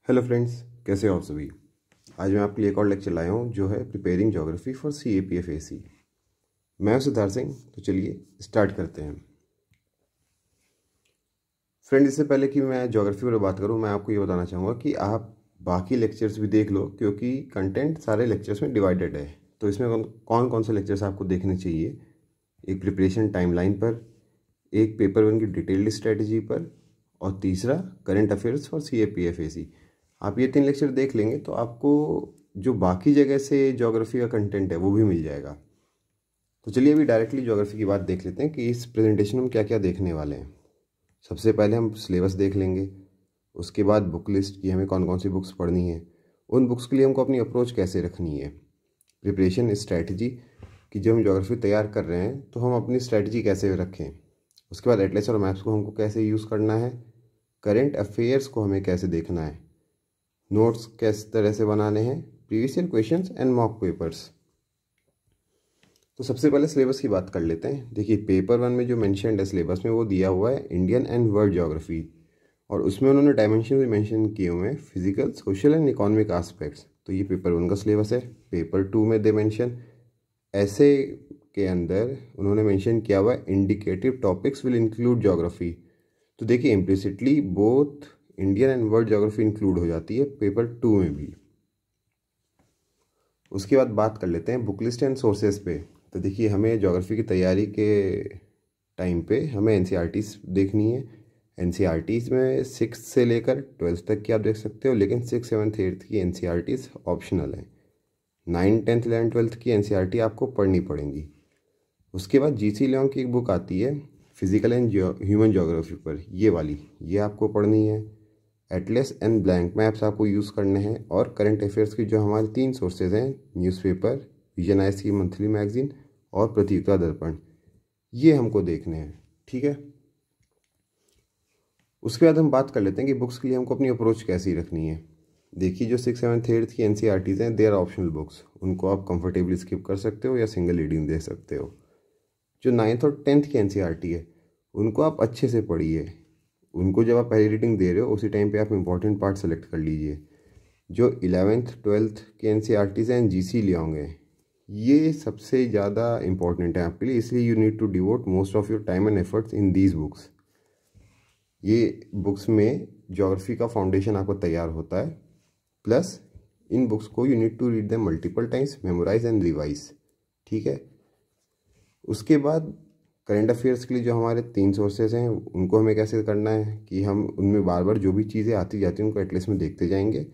Hello friends, कैसे हो आप सभी। आज मैं आपके लिए एक और लेक्चर लाया हूँ जो है प्रिपेयरिंग ज्योग्राफी फॉर CAPFAC। मैं हूं सिद्धार्थ सिंह। तो चलिए स्टार्ट करते हैं। फ्रेंड, इससे पहले कि मैं ज्योग्राफी पर बात करूँ, मैं आपको ये बताना चाहूँगा कि आप बाकी लेक्चर्स भी देख लो, क्योंकि कंटेंट सारे लेक्चर्स में डिवाइडेड है। तो इसमें कौन कौन से लेक्चर्स आपको देखने चाहिए, एक प्रिपरेशन टाइमलाइन पर, एक पेपर वन की डिटेल्ड स्ट्रेटजी पर, और तीसरा करंट अफेयर्स फॉर CAPFAC। आप ये 3 लेक्चर देख लेंगे तो आपको जो बाकी जगह से ज्योग्राफी का कंटेंट है वो भी मिल जाएगा। तो चलिए अभी डायरेक्टली ज्योग्राफी की बात देख लेते हैं कि इस प्रेजेंटेशन में क्या क्या देखने वाले हैं। सबसे पहले हम सिलेबस देख लेंगे, उसके बाद बुक लिस्ट की हमें कौन कौन सी बुक्स पढ़नी है, उन बुक्स के लिए हमको अपनी अप्रोच कैसे रखनी है, प्रिपरेशन स्ट्रैटेजी कि जब हम ज्योग्राफी तैयार कर रहे हैं तो हम अपनी स्ट्रैटेजी कैसे रखें, उसके बाद एटलस और मैप्स को हमको कैसे यूज़ करना है, करेंट अफेयर्स को हमें कैसे देखना है, नोट्स किस तरह से बनाने हैं, previous year questions and mock papers. तो सबसे पहले सिलेबस की बात कर लेते हैं। देखिए, पेपर वन में जो मेंशन्ड है सिलेबस में वो दिया हुआ है इंडियन एंड वर्ल्ड ज्योग्राफी, और उसमें उन्होंने डायमेंशन भी मेंशन किए हुए हैं, physical, social and economic aspects. तो ये पेपर वन का सिलेबस है। पेपर टू में दे मेंशन ऐसे के अंदर उन्होंने मेंशन किया हुआ है indicative topics will include geography. तो देखिए, implicitly both Indian and world geography include हो जाती है पेपर टू में भी। उसके बाद बात कर लेते हैं बुक लिस्ट एंड सोर्सेज पे। तो देखिए, हमें ज्योग्राफी की तैयारी के टाइम पे हमें NCERTs देखनी है। NCERTs में 6th से लेकर 12th तक की आप देख सकते हो, लेकिन 6th 7th 8th की NCERTs ऑप्शनल है। 9th 10th 11th 12th की NCERT आपको पढ़नी पड़ेंगी। उसके बाद GC लियोंग की एक बुक आती है फिजिकल एंड ह्यूमन ज्योग्राफी पर, ये वाली, ये आपको पढ़नी है। एटलस एंड ब्लैंक मैप्स आपको यूज़ करने हैं, और करंट अफेयर्स की जो हमारे 3 सोर्सेज हैं, न्यूज़पेपर, विजन आइस की मंथली मैगजीन और प्रतियोगिता दर्पण, ये हमको देखने हैं। ठीक है। उसके बाद हम बात कर लेते हैं कि बुक्स के लिए हमको अपनी अप्रोच कैसी रखनी है। देखिए, जो 6th 7th 8th की NCERTs हैं, दे आर ऑप्शनल बुक्स, उनको आप कंफर्टेबली स्किप कर सकते हो या सिंगल रीडिंग दे सकते हो। जो 9th और 10th की NCERT है, उनको आप अच्छे से पढ़िए। उनको जब आप पहली रीडिंग दे रहे हो उसी टाइम पे आप इंपॉर्टेंट पार्ट सेलेक्ट कर लीजिए। जो 11th 12th के NCERTs हैं, GC लियोंग हैं, ये सबसे ज़्यादा इंपॉर्टेंट है आपके लिए, इसलिए you need to devote most of your time and efforts in these books. ये बुक्स में ज्योग्राफी का फाउंडेशन आपको तैयार होता है, प्लस इन बुक्स को you need to read them multiple times, memorise and revise. ठीक है। उसके बाद करंट अफेयर्स के लिए जो हमारे 3 सोर्सेज हैं, उनको हमें कैसे करना है कि हम उनमें बार बार जो भी चीज़ें आती जाती हैं उनको एटलीस्ट में देखते जाएंगे।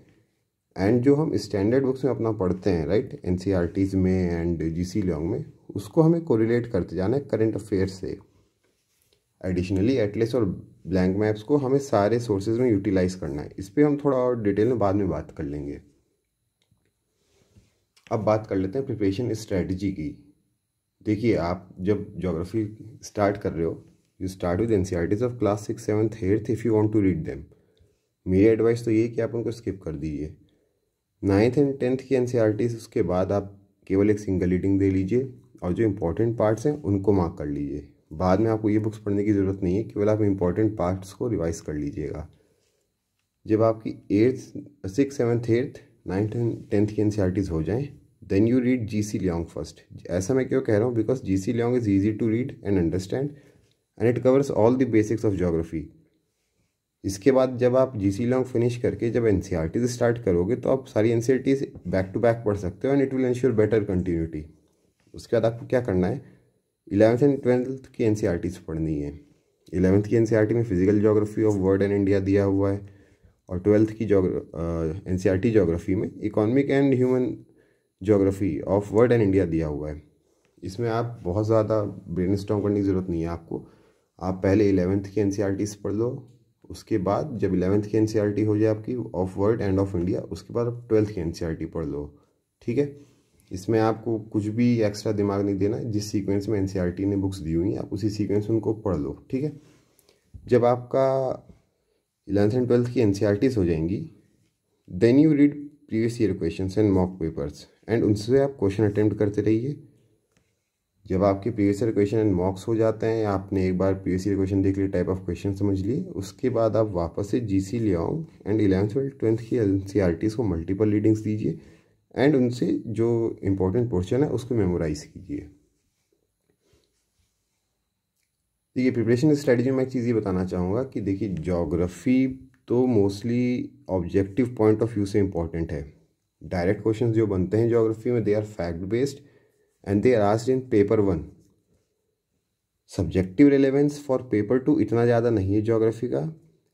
एंड जो हम स्टैंडर्ड बुक्स में अपना पढ़ते हैं, राइट, NCERTs में एंड GC लियोंग में, उसको हमें कोरिलेट करते जाना है करंट अफेयर्स से। एडिशनली एटलस और ब्लैंक मैप्स को हमें सारे सोर्सेज में यूटिलाइज करना है। इस पर हम थोड़ा और डिटेल में बाद में बात कर लेंगे। अब बात कर लेते हैं प्रिपरेशन स्ट्रेटजी की। देखिए, आप जब ज्योग्राफी स्टार्ट कर रहे हो, you start with NCERTs of class 6 7th 8th if you want to read them. मेरी एडवाइस तो ये है कि आप उनको स्किप कर दीजिए। 9th एंड 10th की NCERTs उसके बाद आप केवल एक सिंगल रीडिंग दे लीजिए, और जो इंपॉर्टेंट पार्ट्स हैं उनको मार्क कर लीजिए। बाद में आपको ये बुक्स पढ़ने की ज़रूरत नहीं है, केवल आप इंपॉर्टेंट पार्ट्स को रिवाइज कर लीजिएगा। जब आपकी 8th 6 7th 8th 9th and 10th की NCERTs हो जाएं, then you read GC Leong first. ऐसा मैं क्यों कह रहा हूँ, because GC Leong is easy to read and understand and it covers all the basics of geography. इसके बाद जब आप GC लियोंग फिनिश करके जब NCERTs स्टार्ट करोगे तो आप सारी NCERTs बैक टू बैक पढ़ सकते हो, and it will ensure better continuity. उसके बाद आपको क्या करना है, 11th एंड 12th की NCERTs पढ़नी है। 11th की NCERT में physical geography of world and India दिया हुआ है, और 12th की NCERT ज्योग्राफी में economic and human geography of world and India दिया हुआ है। इसमें आप बहुत ज़्यादा ब्रेनस्टॉर्म करने की ज़रूरत नहीं है आपको। आप पहले 11th की NCERTs पढ़ लो, उसके बाद जब 11th की NCERT हो जाए आपकी of world end of India, उसके बाद आप 12th की NCERT पढ़ लो। ठीक है। इसमें आपको कुछ भी एक्स्ट्रा दिमाग नहीं देना है। जिस सीक्वेंस में NCERT ने बुक्स दी हुई हैं आप उसी सीक्वेंस में उनको पढ़ लो। ठीक है। जब आपका 11th एंड 12th की NCERTs हो जाएंगी, then you read previous year questions and mock papers, and उनसे आप क्वेश्चन अटेम्प्ट करते रहिए। जब आपके previous year question and mocks हो जाते हैं या आपने एक बार प्रीवियस ईयर क्वेश्चन देख लिए, टाइप ऑफ क्वेश्चन समझ लिए, उसके बाद आप वापस से जीसी ले आओ एंड 11th 12th की एनसीईआरटीज़ को मल्टीपल रीडिंग्स दीजिए एंड उनसे जो इम्पोर्टेंट पोर्शन है उसको मेमोराइज कीजिए। देखिए प्रिपरेशन स्ट्रेटजी में एक चीज़ ये बताना चाहूँगा कि देखिए ज्योग्राफी तो mostly objective point of view से इम्पॉर्टेंट है। डायरेक्ट क्वेश्चंस जो बनते हैं ज्योग्राफी में they are fact based and they are asked in paper 1। Subjective relevance for paper 2 इतना ज़्यादा नहीं है ज्योग्राफी का,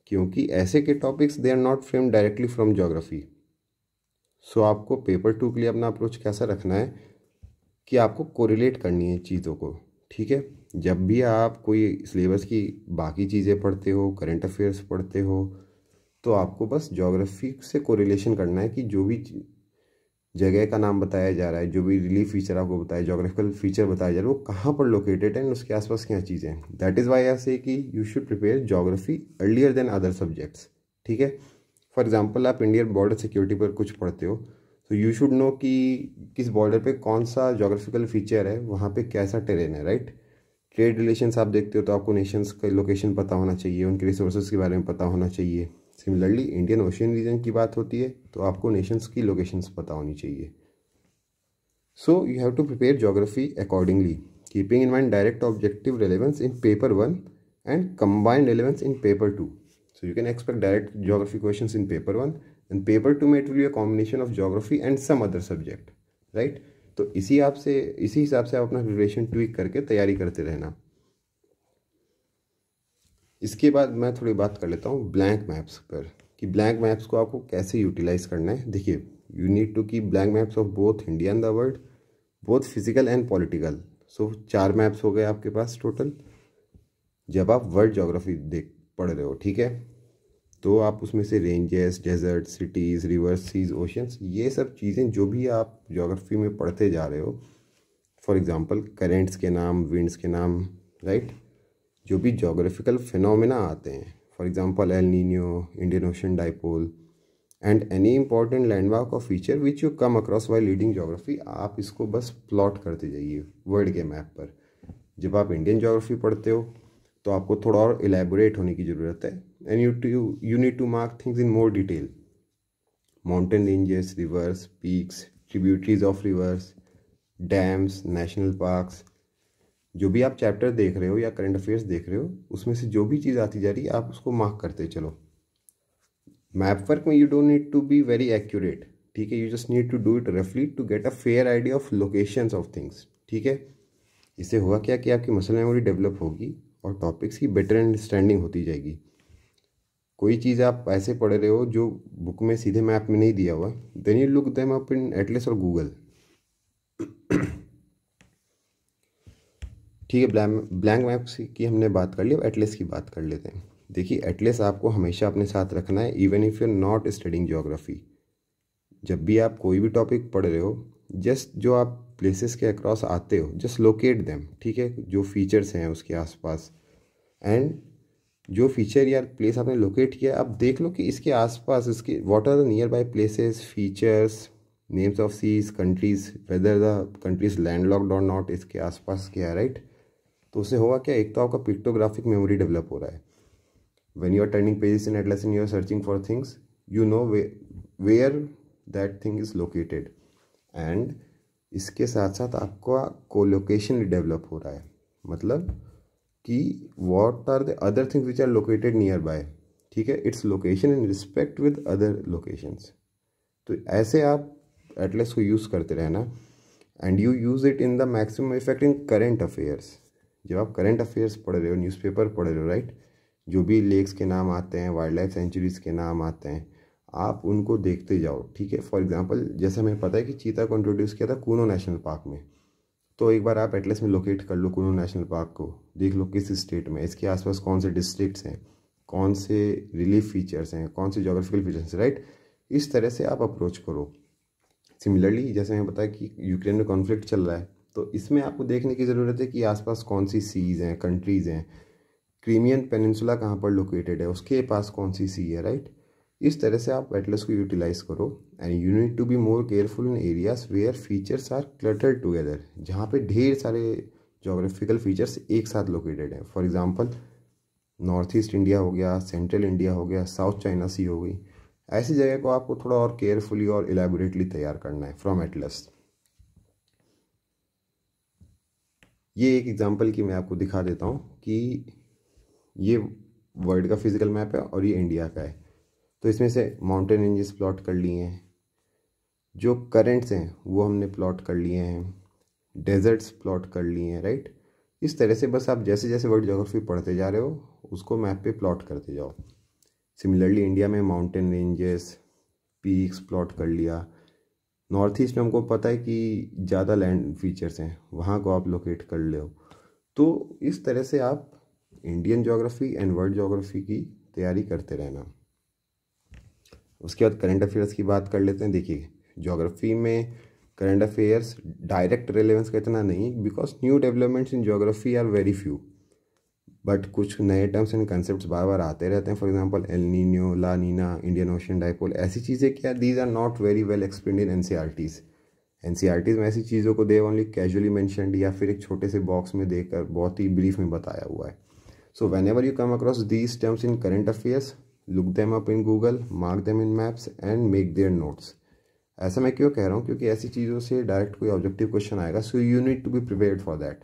क्योंकि ऐसे के topics they are not frame directly from geography. So आपको पेपर 2 के लिए अपना अप्रोच कैसा रखना है कि आपको कोरिलेट करनी है चीज़ों को, ठीक है। जब भी आप कोई सिलेबस की बाकी चीज़ें पढ़ते हो, करंट अफेयर्स पढ़ते हो, तो आपको बस ज्योग्राफी से कोरिलेशन करना है कि जो भी जगह का नाम बताया जा रहा है, जो भी रिलीफ फीचर आपको बताया, ज्योग्राफिकल फीचर बताया जा रहा है, वो कहाँ पर लोकेटेड है, उसके आसपास क्या चीज़ें हैं। That is why I say कि you should prepare geography earlier than other subjects, ठीक है। फॉर एग्जाम्पल आप इंडियन बॉर्डर सिक्योरिटी पर कुछ पढ़ते हो, तो यू शुड नो कि किस बॉर्डर पे कौन सा ज्योग्राफिकल फीचर है, वहाँ पे कैसा टेरेन है, राइट। ट्रेड रिलेशंस आप देखते हो तो आपको नेशंस का लोकेशन पता होना चाहिए, उनके रिसोर्सेज के बारे में पता होना चाहिए। सिमिलरली इंडियन ओशियन रीजन की बात होती है तो आपको नेशंस की लोकेशंस पता होनी चाहिए। So you have to prepare geography accordingly, keeping in mind direct objective relevance in paper 1 and combined relevance in paper 2। So you can expect direct geography questions in paper 1 and paper 2 में it will be a combination of geography and some other subject, right? तो इसी हिसाब से आप अपना preparation tweak करके तैयारी करते रहना। इसके बाद मैं थोड़ी बात कर लेता हूँ ब्लैंक मैप्स पर, कि ब्लैंक मैप्स को आपको कैसे यूटिलाइज करना है। देखिए you need to keep blank maps of both India and the world, both physical and political. So 4 maps हो गए आपके पास टोटल जब आप वर्ल्ड ज्योग्राफी पढ़ रहे हो, ठीक है। तो आप उसमें से ranges, deserts, cities, rivers, seas, oceans, ये सब चीज़ें जो भी आप ज्योग्राफी में पढ़ते जा रहे हो, फॉर एग्जांपल करेंट्स के नाम, विंड्स के नाम, राइट, जो भी ज्योग्राफिकल फिनोमेना आते हैं, for example El Nino, Indian Ocean dipole and any important landmark और feature which you come across while reading geography, आप इसको बस प्लॉट करते जाइए वर्ल्ड के मैप पर। जब आप इंडियन ज्योग्राफी पढ़ते हो तो आपको थोड़ा और इलेबोरेट होने की ज़रूरत है and you need to mark things in more detail. Mountain ranges, rivers, peaks, tributaries of rivers, dams, national parks, जो भी आप चैप्टर देख रहे हो या करंट अफेयर्स देख रहे हो, उसमें से जो भी चीज़ आती जा रही है आप उसको मार्क करते चलो। मैप वर्क में you don't need to be very accurate, ठीक है, you just need to do it रफली to get a fair idea of locations of things, ठीक है। इससे हुआ क्या कि आपकी मसल मेमोरी डेवलप होगी और टॉपिक्स की बेटर अंडरस्टैंडिंग होती जाएगी। कोई चीज़ आप ऐसे पढ़ रहे हो जो बुक में सीधे मैप में नहीं दिया हुआ, then you look them up in atlas और गूगल, ठीक है। ब्लैंक मैप्स की हमने बात कर ली, अब एटलस की बात कर लेते हैं। देखिए एटलस आपको हमेशा अपने साथ रखना है even if you are not studying geography. जब भी आप कोई भी टॉपिक पढ़ रहे हो, जस्ट जो आप प्लेसेस के अक्रॉस आते हो जस्ट लोकेट देम, ठीक है, जो फीचर्स हैं उसके आसपास, एंड जो फीचर या प्लेस आपने लोकेट किया आप देख लो कि इसके आसपास इसके what are the nearby places, features, names of seas, countries, whether the countries landlocked और नॉट, इसके आसपास क्या है, राइट। तो उससे होगा क्या, एक तो आपका पिक्टोग्राफिक मेमोरी डेवलप हो रहा है। When you are turning pages in atlas and you are searching for things, you know where that thing is located, and इसके साथ साथ आपका कोलोकेशन डेवलप हो रहा है, मतलब कि what are the other things which are located nearby, ठीक है, it's location in respect with other locations. तो ऐसे आप एटलस को यूज़ करते रहना and you use it in the maximum effect in current affairs. जब आप करंट अफेयर्स पढ़ रहे हो, न्यूज़पेपर पढ़ रहे हो, राइट, जो भी लेक्स के नाम आते हैं, वाइल्ड लाइफ सेंचुरीज के नाम आते हैं, आप उनको देखते जाओ, ठीक है। फॉर एग्जांपल जैसे हमें पता है कि चीता को इंट्रोड्यूस किया था कूनो नेशनल पार्क में, तो एक बार आप एटलस में लोकेट कर लो कूनो नेशनल पार्क को, देख लो किस स्टेट में, इसके आसपास कौन से डिस्ट्रिक्ट्स हैं, कौन से रिलीफ फीचर्स हैं, कौन से जोग्राफिकल फीचर्स हैं, राइट। इस तरह से आप अप्रोच करो। सिमिलरली जैसे हमें पता है कि यूक्रेन में कॉन्फ्लिक्ट चल रहा है, तो इसमें आपको देखने की ज़रूरत है कि आसपास कौन सी सीज़ हैं, कंट्रीज़ हैं, क्रीमियन पेनिनसुला कहाँ पर लोकेटेड है, उसके पास कौन सी सी है, राइट। इस तरह से आप एटलस को यूटिलाइज करो and you need to be more careful in areas where features are cluttered together, जहाँ पे ढेर सारे जोग्राफिकल फीचर्स एक साथ लोकेटेड हैं। For example north east India हो गया, सेंट्रल इंडिया हो गया, साउथ चाइना सी हो गई। ऐसी जगह को आपको थोड़ा और केयरफुली और इलेबोरेटली तैयार करना है फ्रॉम एटलस। ये एक एग्जांपल की मैं आपको दिखा देता हूँ कि ये वर्ल्ड का फिजिकल मैप है और ये इंडिया का है। तो इसमें से माउंटेन रेंजेस प्लॉट कर लिए हैं, जो करेंट्स हैं वो हमने प्लॉट कर लिए हैं, डेजर्ट्स प्लॉट कर लिए हैं, राइट। इस तरह से बस आप जैसे जैसे वर्ल्ड ज्योग्राफी पढ़ते जा रहे हो उसको मैप पे प्लॉट करते जाओ। सिमिलरली इंडिया में माउंटेन रेंजेस, पीक्स प्लॉट कर लिया। नॉर्थ ईस्ट में हमको पता है कि ज़्यादा लैंड फीचर्स हैं, वहाँ को आप लोकेट कर लो। तो इस तरह से आप Indian geography and world geography की तैयारी करते रहना। उसके बाद करंट अफेयर्स की बात कर लेते हैं। देखिए ज्योग्राफी में करंट अफेयर्स डायरेक्ट रेलेवेंस का इतना नहीं, because new developments in geography are very few, but कुछ नए टर्म्स एंड कंसेप्ट बार बार आते रहते हैं। For example El Nino, La Nina, Indian Ocean dipole, ऐसी चीज़ें क्या these are not very well explained in NCERTs. NCERTs में ऐसी चीज़ों को दे ओनली कैजुअली मैंशनड या फिर एक छोटे से बॉक्स में देकर बहुत ही ब्रीफ में बताया हुआ है। So when ever you come across these terms in current affairs, look them up in Google, mark them in maps and make their notes. ऐसा मैं क्यों कह रहा हूँ, क्योंकि ऐसी चीज़ों से डायरेक्ट कोई ऑब्जेक्टिव क्वेश्चन आएगा, so you need to be prepared for that.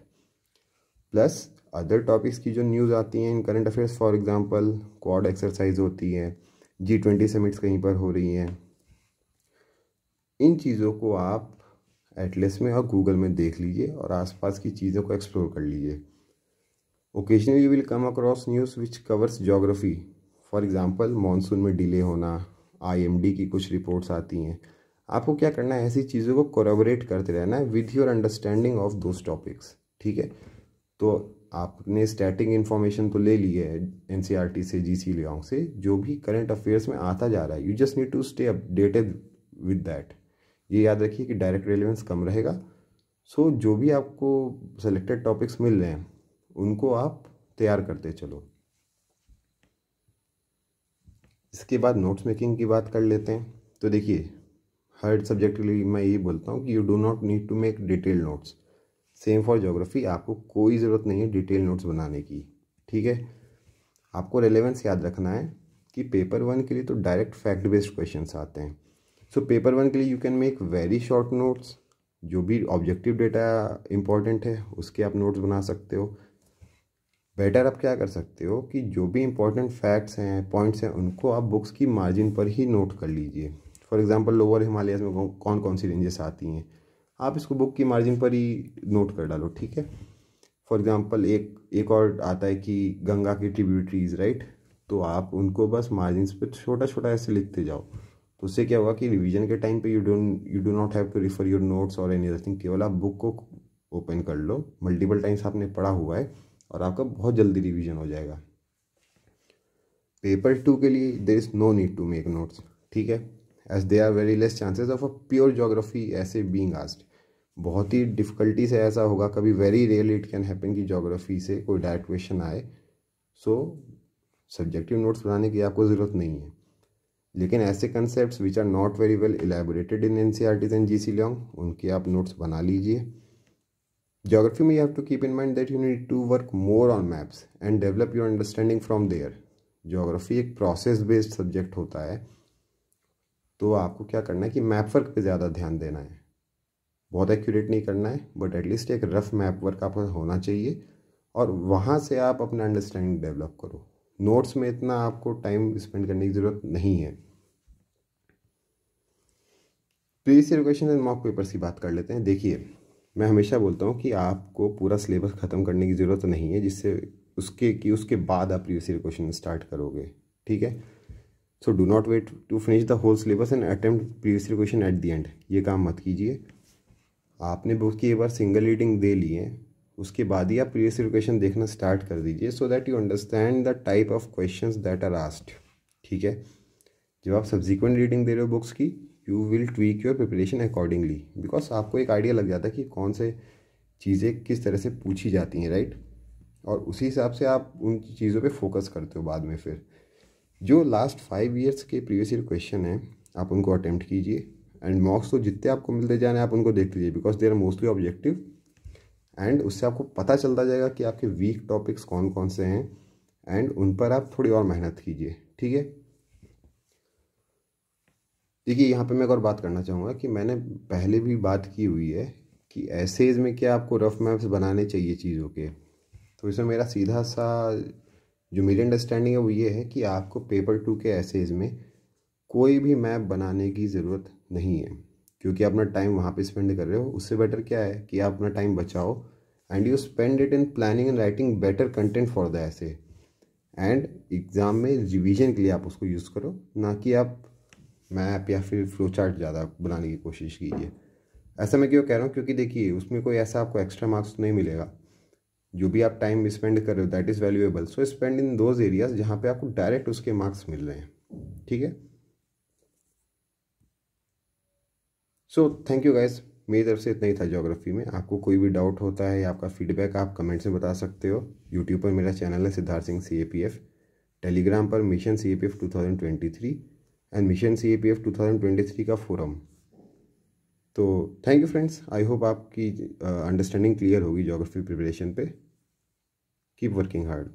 Plus other topics की जो न्यूज़ आती हैं in current affairs, for example Quad exercise होती है, G20 समिट्स कहीं पर हो रही हैं, इन चीज़ों को आप एटलस में और गूगल में देख लीजिए और आसपास की चीज़ों को एक्सप्लोर कर लीजिए। Occasionally you will come across news which covers geography. For example monsoon में डिले होना, IMD की कुछ रिपोर्ट्स आती हैं। आपको क्या करना है, ऐसी चीज़ों को कोलैबोरेट करते रहना है with your understanding of those topics, ठीक है। तो आपने स्टैटिक इन्फॉर्मेशन तो ले ली है NCERT से, GC लियांग से, जो भी करंट अफेयर्स में आता जा रहा है, you just need to stay updated with that. ये याद रखिए कि डायरेक्ट रेलेवेंस कम रहेगा। सो जो भी आपको सेलेक्टेड टॉपिक्स मिल रहे हैं उनको आप तैयार करते चलो। इसके बाद नोट्स मेकिंग की बात कर लेते हैं। तो देखिए हर सब्जेक्ट के लिए मैं ये बोलता हूँ कि you do not need to make detail notes. Same for geography, आपको कोई ज़रूरत नहीं है डिटेल नोट्स बनाने की, ठीक है। आपको रेलेवेंस याद रखना है कि पेपर 1 के लिए तो डायरेक्ट फैक्ट बेस्ड क्वेश्चंस आते हैं। सो पेपर 1 के लिए you can make very short notes, जो भी ऑब्जेक्टिव डेटा इंपॉर्टेंट है उसके आप नोट्स बना सकते हो। बेटर आप क्या कर सकते हो कि जो भी इंपॉर्टेंट फैक्ट्स हैं, पॉइंट्स हैं, उनको आप बुक्स की मार्जिन पर ही नोट कर लीजिए। फॉर एग्जांपल लोअर हिमालयस में कौन कौन सी रेंजेस आती हैं, आप इसको बुक की मार्जिन पर ही नोट कर डालो, ठीक है। फॉर एग्जांपल एक और आता है कि गंगा की ट्रिब्यूटरीज, राइट, तो आप उनको बस मार्जिन पे छोटा छोटा ऐसे लिखते जाओ। तो उससे क्या होगा कि रिवीजन के टाइम पे you do not have to refer your notes और एनी अदर थिंग, केवल आप बुक को ओपन कर लो, मल्टीपल टाइम्स आपने पढ़ा हुआ है और आपका बहुत जल्दी रिवीजन हो जाएगा। पेपर 2 के लिए there is no need to make notes, ठीक है, as they are very less chances of a pure geography ऐसे बीइंग आस्क्ड। बहुत ही डिफ़िकल्टी से ऐसा होगा, कभी very rarely it can happen कि ज्योग्राफी से कोई डायरेक्ट क्वेश्चन आए। सो सब्जेक्टिव नोट्स बनाने की आपको ज़रूरत नहीं है। लेकिन ऐसे concept which are not very well elaborated in NCERT and GC Leong, उनके आप नोट्स बना लीजिए। ज्योग्राफी में you have to keep in mind that you need to work more on maps and develop your understanding from there. Geography एक process based subject होता है, तो आपको क्या करना है कि मैप वर्क पे ज़्यादा ध्यान देना है। बहुत एक्यूरेट नहीं करना है, बट एटलीस्ट एक रफ मैप वर्क आपका होना चाहिए और वहाँ से आप अपना अंडरस्टैंडिंग डेवलप करो। नोट्स में इतना आपको टाइम स्पेंड करने की ज़रूरत नहीं है। Previous year question and mock papers की बात कर लेते हैं। देखिए मैं हमेशा बोलता हूँ कि आपको पूरा सिलेबस ख़त्म करने की ज़रूरत नहीं है, जिससे उसके बाद आप प्रीवियस ईयर क्वेश्चन स्टार्ट करोगे, ठीक है। So do not wait to finish the whole syllabus and attempt previous year question at the end, ये काम मत कीजिए। आपने बुक की एक बार सिंगल रीडिंग दे ली है, उसके बाद ही आप प्रीवियस ईयर क्वेश्चन देखना स्टार्ट कर दीजिए, so that you understand the type of questions that are asked, ठीक है। जब आप सब्सिक्वेंट रीडिंग दे रहे हो बुक्स की, you will tweak your preparation accordingly, because आपको एक आइडिया लग जाता है कि कौन से चीज़ें किस तरह से पूछी जाती हैं, राइट, और उसी हिसाब से आप उन चीज़ों पे फोकस करते हो बाद में। फिर जो लास्ट 5 ईयर्स के प्रीवियस ईयर क्वेश्चन हैं आप उनको अटेम्प्ट कीजिए, एंड मॉक्स तो जितने आपको मिलते जाने आप उनको देखते जाइए, because they are mostly objective and उससे आपको पता चलता जाएगा कि आपके वीक टॉपिक्स कौन कौन से हैं, एंड उन पर आप थोड़ी और मेहनत कीजिए, ठीक है। देखिए यहाँ पे मैं एक और बात करना चाहूँगा कि मैंने पहले भी बात की हुई है कि एसेज में क्या आपको रफ मैप्स बनाने चाहिए चीज़ों के। तो इसमें मेरा सीधा सा जो मेरी अंडरस्टैंडिंग है वो ये है कि आपको पेपर 2 के एसेज में कोई भी मैप बनाने की ज़रूरत नहीं है, क्योंकि आप अपना टाइम वहाँ पे स्पेंड कर रहे हो। उससे बेटर क्या है कि आप अपना टाइम बचाओ and you spend it in planning and writing better content for the ऐसे, एंड एग्ज़ाम में रिवीजन के लिए आप उसको यूज़ करो, ना कि आप मैप या फिर फ्लो चार्ट ज़्यादा बनाने की कोशिश कीजिए। ऐसा मैं क्यों कह रहा हूँ, क्योंकि देखिए उसमें कोई ऐसा आपको एक्स्ट्रा मार्क्स नहीं मिलेगा। जो भी आप टाइम स्पेंड कर रहे हो that is valuable, so spend in those areas जहाँ पे आपको डायरेक्ट उसके मार्क्स मिल रहे हैं, ठीक है। सो थैंक यू गाइस, मेरी तरफ से इतना ही था ज्योग्राफी में। आपको कोई भी डाउट होता है या आपका फीडबैक आप कमेंट्स में बता सकते हो। यूट्यूब पर मेरा चैनल है सिद्धार्थ सिंह CAPF, टेलीग्राम पर mission CAPF 2023 and mission CAPF 2023 का फोरम। तो thank you friends, I hope आपकी अंडरस्टैंडिंग क्लियर होगी ज्योग्राफी प्रिपरेशन पे। Keep working hard.